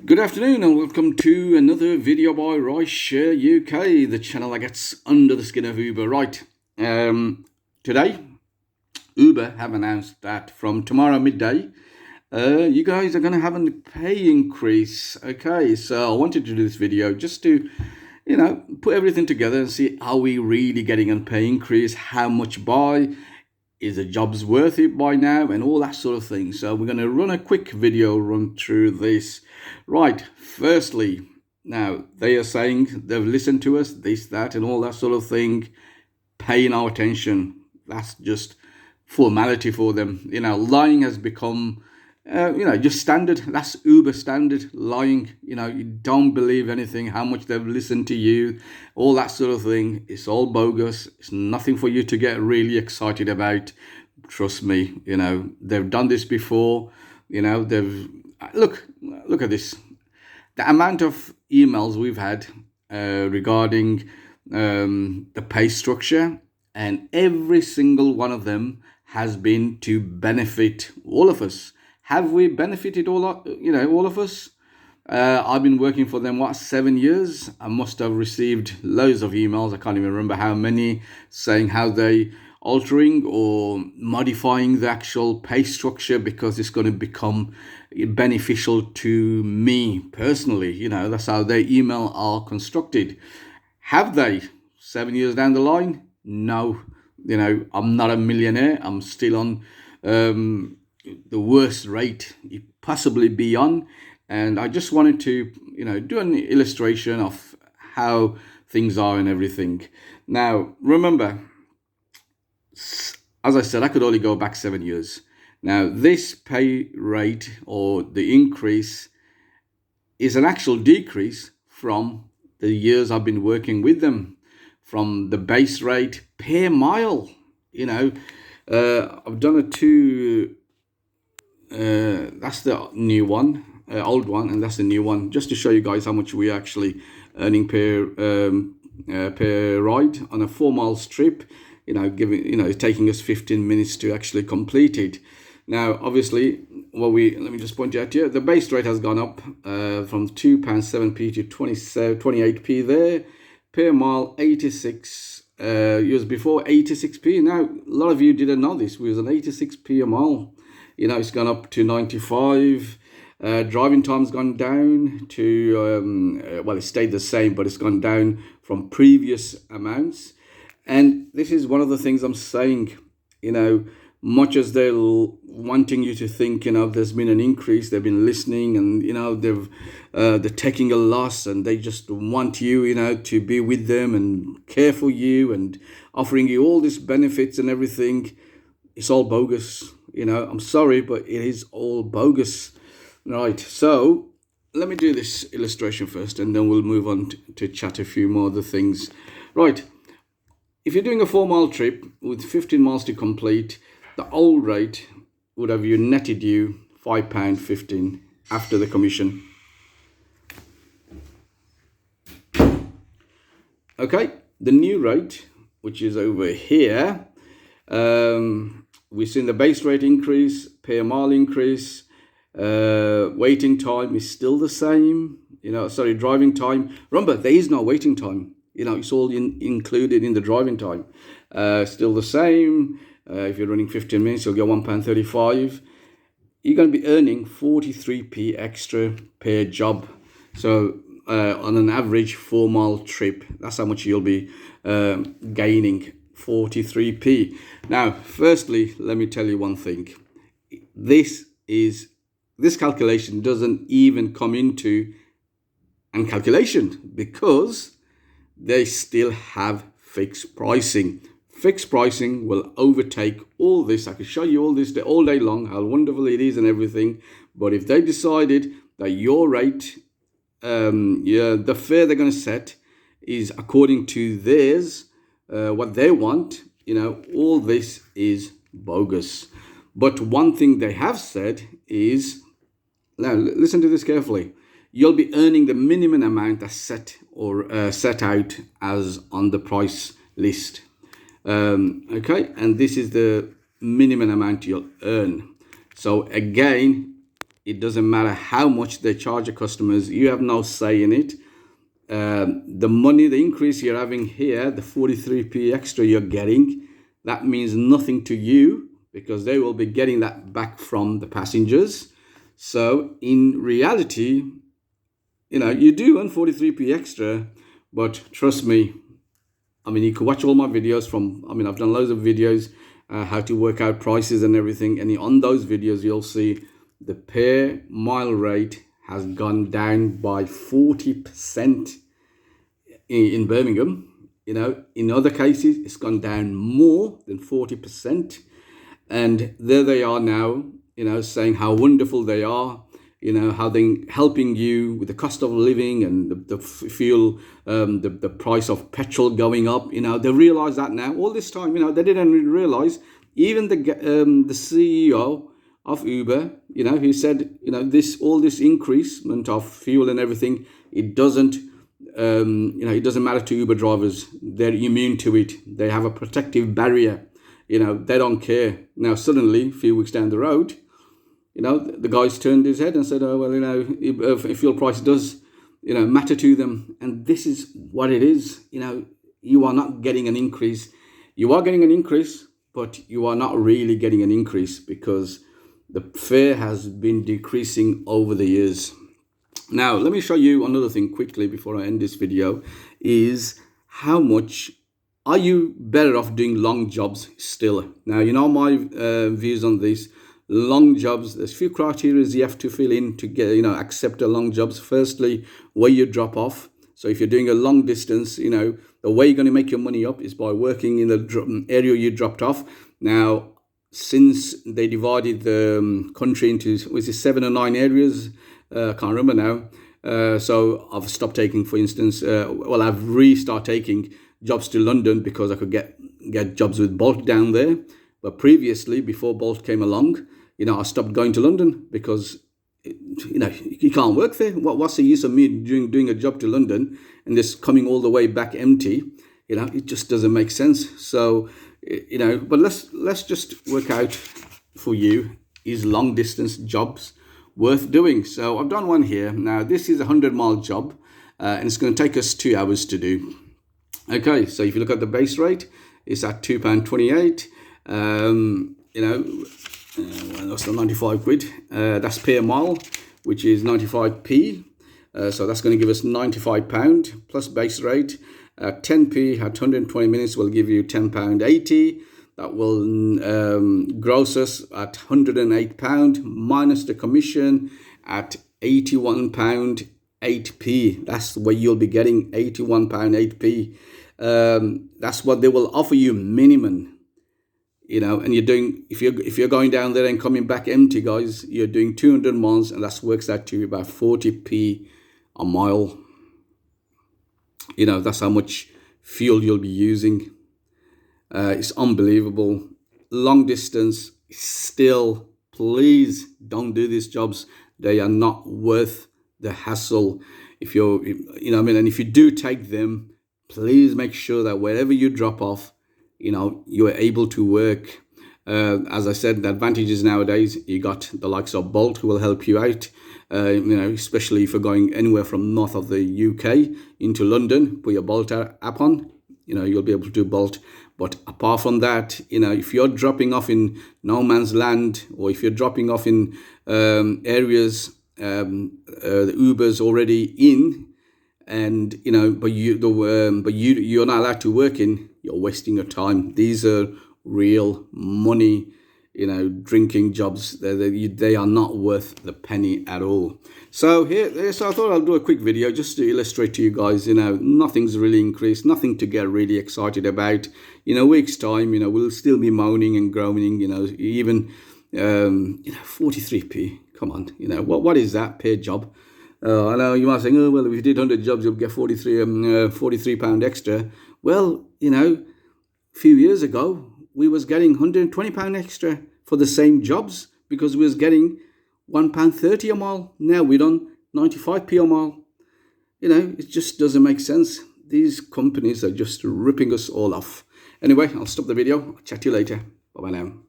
Good afternoon and welcome to another video by Share UK, the channel that gets under the skin of Uber. Today, Uber have announced that from tomorrow midday, you guys are going to have a pay increase. Okay, so I wanted to do this video just to, put everything together and see, are we really getting a pay increase? How much by? Is the jobs worth it by now, and all that sort of thing. So we're going to run a quick video run through this. Right, firstly, now they are saying they've listened to us, this, that, and all that sort of thing, paying our attention. That's just formality for them. Lying has become just standard. That's Uber standard, lying. You don't believe anything, how much they've listened to you, all that sort of thing. It's all bogus. It's nothing for you to get really excited about. Trust me, they've done this before. They've look at this. The amount of emails we've had regarding the pay structure, and every single one of them has been to benefit all of us. Have we benefited all of us? I've been working for them, 7 years? I must have received loads of emails. I can't even remember how many, saying how they altering or modifying the actual pay structure because it's going to become beneficial to me personally. That's how their email are constructed. Have they? 7 years down the line? No. I'm not a millionaire. I'm still on the worst rate you possibly be on, and I just wanted to do an illustration of how things are and everything. Now remember, as I said, I could only go back 7 years. Now this pay rate or the increase is an actual decrease from the years I've been working with them, from the base rate per mile. I've done that's the new one, old one, and that's the new one, just to show you guys how much we're actually earning per ride on a 4 mile trip. It's taking us 15 minutes to actually complete it. Now obviously, let me just point out here, the base rate has gone up from £2.7p to 28p there per mile. 86 years before, 86p. Now a lot of you didn't know this. We was an 86p a mile. It's gone up to 95. Driving time's gone down to, it stayed the same, but it's gone down from previous amounts. And this is one of the things I'm saying, much as they're wanting you to think, there's been an increase, they've been listening, and, they're taking a loss, and they just want you, to be with them and care for you and offering you all these benefits and everything. It's all bogus. I'm sorry, but it is all bogus. Right, so let me do this illustration first, and then we'll move on to chat a few more other things. Right, if you're doing a 4 mile trip with 15 miles to complete, the old rate would have netted you £5.15 after the commission. Okay, the new rate, which is over here, we've seen the base rate increase, per mile increase, waiting time is still the same. Driving time. Remember, there is no waiting time. It's all included in the driving time. Still the same. If you're running 15 minutes, you'll get £1.35. You're going to be earning 43p extra per job. So on an average 4 mile trip, that's how much you'll be gaining, 43p. Now, firstly, let me tell you one thing. This calculation doesn't even come into a calculation because they still have fixed pricing. Fixed pricing will overtake all this. I could show you all this all day long, how wonderful it is and everything. But if they decided that your rate, the fare they're going to set is according to theirs, what they want, all this is bogus. But one thing they have said is, now listen to this carefully, you'll be earning the minimum amount that's set out as on the price list. Okay, and this is the minimum amount you'll earn. So again, It doesn't matter how much they charge your customers. You have no say in it. The money, the increase you're having here, the 43p extra you're getting, that means nothing to you because they will be getting that back from the passengers. So in reality, you do earn 43p extra, but trust me, you can watch all my videos I've done loads of videos, how to work out prices and everything. And on those videos, you'll see the per mile rate has gone down by 40% in Birmingham. In other cases, it's gone down more than 40%. And there they are now, saying how wonderful they are, how they're helping you with the cost of living and the fuel, the price of petrol going up. They realize that now. All this time, they didn't realize. Even the CEO of Uber, he said, all this increasement of fuel and everything, it doesn't matter to Uber drivers. They're immune to it. They have a protective barrier. They don't care. Now, suddenly, a few weeks down the road, the guys turned his head and said, oh, well, if fuel price does, matter to them. And this is what it is. You are not getting an increase. You are getting an increase, but you are not really getting an increase because the fare has been decreasing over the years. Now, let me show you another thing quickly before I end this video, is how much are you better off doing long jobs still? Now, my views on this. Long jobs, there's a few criteria you have to fill in to get, accept a long jobs. Firstly, where you drop off. So if you're doing a long distance, the way you're going to make your money up is by working in the area you dropped off. Now, since they divided the country into 7 or 9 areas, I can't remember now. So I've stopped taking, for instance, I've restarted taking jobs to London because I could get jobs with Bolt down there. But previously, before Bolt came along, I stopped going to London because, you can't work there. What's the use of me doing a job to London and just coming all the way back empty? It just doesn't make sense. So, but let's just work out for you, is long distance jobs worth doing? So I've done one here. Now, this is a 100-mile job and it's going to take us 2 hours to do. Okay, so if you look at the base rate, it's at £2.28. That's the 95 quid. That's per mile, which is 95p. So that's going to give us £95 plus base rate. 10p at 120 minutes will give you £10.80. That will gross us at £108 minus the commission at £81 8p. That's where you'll be getting £81 8p. That's what they will offer you minimum. And you're doing, if you're going down there and coming back empty, guys, you're doing 200 miles, and that works out to about 40p a mile. That's how much fuel you'll be using. It's unbelievable. Long distance, still, please don't do these jobs. They are not worth the hassle. If and if you do take them, please make sure that wherever you drop off, you are able to work. As I said, the advantages nowadays, you got the likes of Bolt who will help you out, especially if you're going anywhere from north of the UK into London. Put your Bolt app on, you'll be able to do Bolt. But apart from that, if you're dropping off in no man's land, or if you're dropping off in areas the Uber's already in, and but you're not allowed to work in, you're wasting your time. These are real money, drinking jobs. They are not worth the penny at all. So so I thought I'll do a quick video just to illustrate to you guys, nothing's really increased, nothing to get really excited about. In a week's time, we'll still be moaning and groaning, even 43p. Come on, what is that per job? I know you might say, oh, well, if you did 100 jobs, you'll get £43 extra. Well, a few years ago, we was getting £120 extra for the same jobs because we was getting £1.30 a mile. Now we're on 95p a mile. It just doesn't make sense. These companies are just ripping us all off. Anyway, I'll stop the video. I'll chat to you later. Bye-bye now.